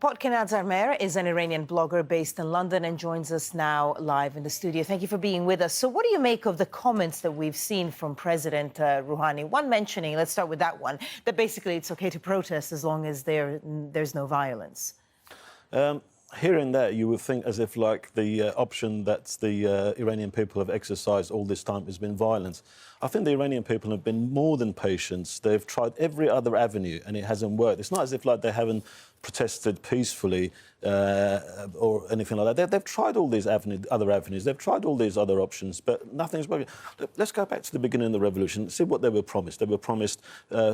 Potkin Azarmehr is an Iranian blogger based in London and joins us now live in the studio. Thank you for being with us. So what do you make of the comments that we've seen from President Rouhani? One mentioning, let's start with that one, that basically it's okay to protest as long as there's no violence. Hearing that, you would think as if, like, the option that the Iranian people have exercised all this time has been violence. I think the Iranian people have been more than patient. They've tried every other avenue, and it hasn't worked. It's not as if, like, they haven't protested peacefully or anything like that. They've tried all these other avenues. They've tried all these other options, but nothing's working. Let's go back to the beginning of the revolution. See what they were promised. They were promised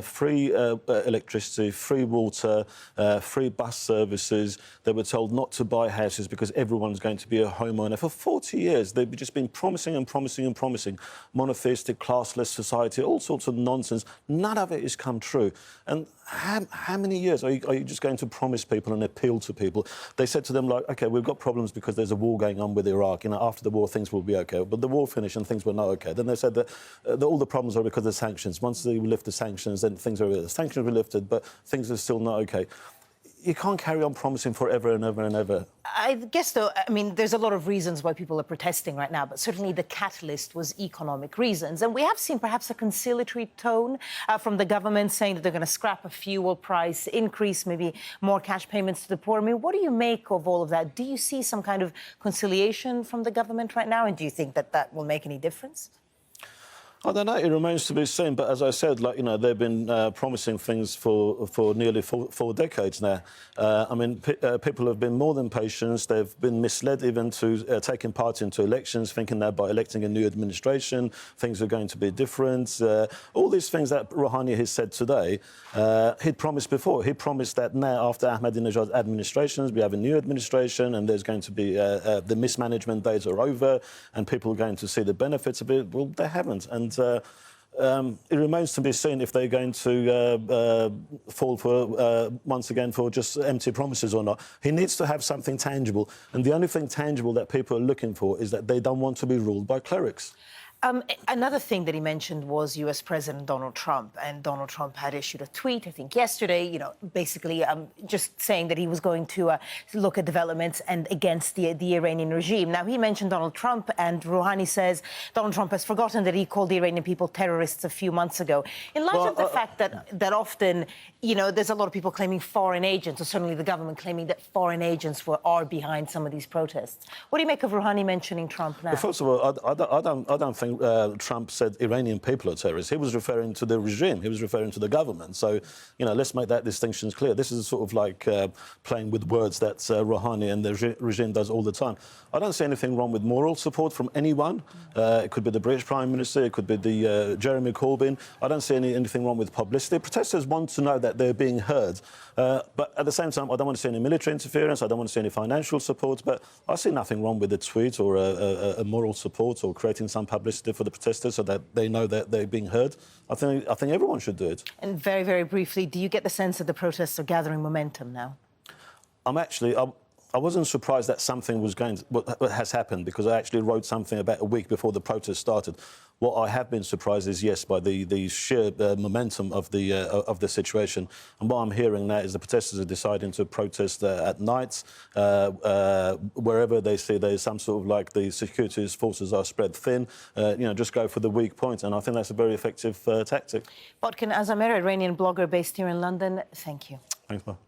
free electricity, free water, free bus services. They were told not to buy houses because everyone's going to be a homeowner. For 40 years, they've just been promising and promising and promising. Monotheistic, classless society, all sorts of nonsense. None of it has come true. And how many years are you just going to promise people and appeal to people? They said to them, like, OK, we've got problems because there's a war going on with Iraq. You know, after the war, things will be OK. But the war finished and things were not OK. Then they said that all the problems are because of sanctions. Once they lift the sanctions, then things are... The sanctions were lifted, but things are still not OK. You can't carry on promising forever and ever and ever. I guess, though, I mean, there's a lot of reasons why people are protesting right now, but certainly the catalyst was economic reasons. And we have seen perhaps a conciliatory tone from the government saying that they're going to scrap a fuel price increase, maybe more cash payments to the poor. I mean, what do you make of all of that? Do you see some kind of conciliation from the government right now? And do you think that that will make any difference? I don't know. It remains to be seen. But as I said, like, you know, they've been promising things for nearly four decades now. I mean, people have been more than patient. They've been misled even to taking part into elections, thinking that by electing a new administration, things are going to be different. All these things that Rouhani has said today, he'd promised before. He promised that now, after Ahmadinejad's administrations, we have a new administration and there's going to be the mismanagement days are over and people are going to see the benefits of it. Well, they haven't. And it remains to be seen if they're going to fall for, once again, for just empty promises or not. He needs to have something tangible. And the only thing tangible that people are looking for is that they don't want to be ruled by clerics. Another thing that he mentioned was US President Donald Trump. And Donald Trump had issued a tweet, I think yesterday, you know, basically just saying that he was going to look at developments and against the Iranian regime. Now, he mentioned Donald Trump, and Rouhani says Donald Trump has forgotten that he called the Iranian people terrorists a few months ago. In light of the fact that often, you know, there's a lot of people claiming foreign agents, or certainly the government claiming that foreign agents are behind some of these protests. What do you make of Rouhani mentioning Trump now? Well, first of all, I don't think Trump said Iranian people are terrorists. He was referring to the regime. He was referring to the government. So, you know, let's make that distinction clear. This is sort of like playing with words that Rouhani and the regime does all the time. I don't see anything wrong with moral support from anyone. It could be the British Prime Minister. It could be the Jeremy Corbyn. I don't see anything wrong with publicity. Protesters want to know that they're being heard. But at the same time, I don't want to see any military interference. I don't want to see any financial support. But I see nothing wrong with a tweet or a moral support or creating some publicity for the protesters so that they know that they're being heard. I think everyone should do it. And very, very briefly, do you get the sense that the protests are gathering momentum now? I wasn't surprised that something was what has happened, because I actually wrote something about a week before the protest started. What I have been surprised is, yes, by the sheer momentum of the situation. And what I'm hearing now is the protesters are deciding to protest at night, wherever they see there's some sort of, like, the security forces are spread thin. You know, just go for the weak point. And I think that's a very effective tactic. Potkin Azarmehr, Iranian blogger based here in London. Thank you. Thanks, Barbra.